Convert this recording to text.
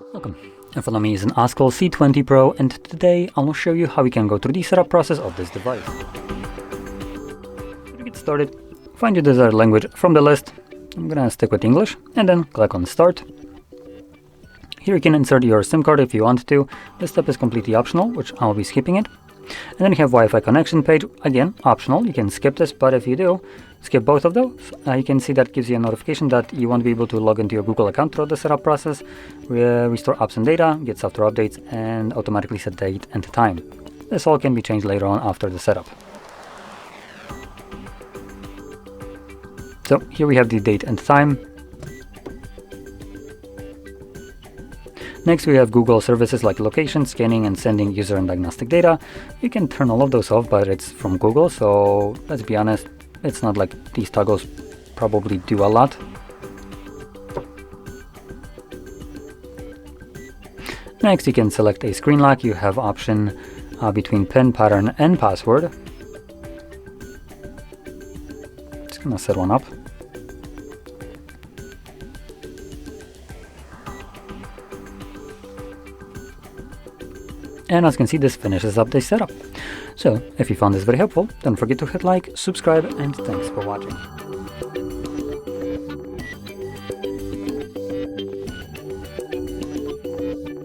Welcome. In front of me is an Oscal C20 Pro, and today I will show you how we can go through the setup process of this device. To get started, find your desired language from the list. I'm gonna stick with English, and then click on Start. Here you can insert your SIM card if you want to. This step is completely optional, which I'll be skipping it. And then you have Wi-Fi connection page, again optional, you can skip this, but if you do, skip both of those. You can see that gives you a notification that you won't be able to log into your Google account throughout the setup process, restore apps and data, get software updates, and automatically set date and time. This all can be changed later on after the setup. So here we have the date and time. Next we have Google services like location, scanning, and sending user and diagnostic data. You can turn all of those off, but it's from Google, so let's be honest, it's not like these toggles probably do a lot. Next you can select a screen lock. You have option between PIN, pattern, and password. Just gonna set one up. And as you can see, this finishes up the setup. So if you found this very helpful, don't forget to hit like, subscribe, and thanks for watching.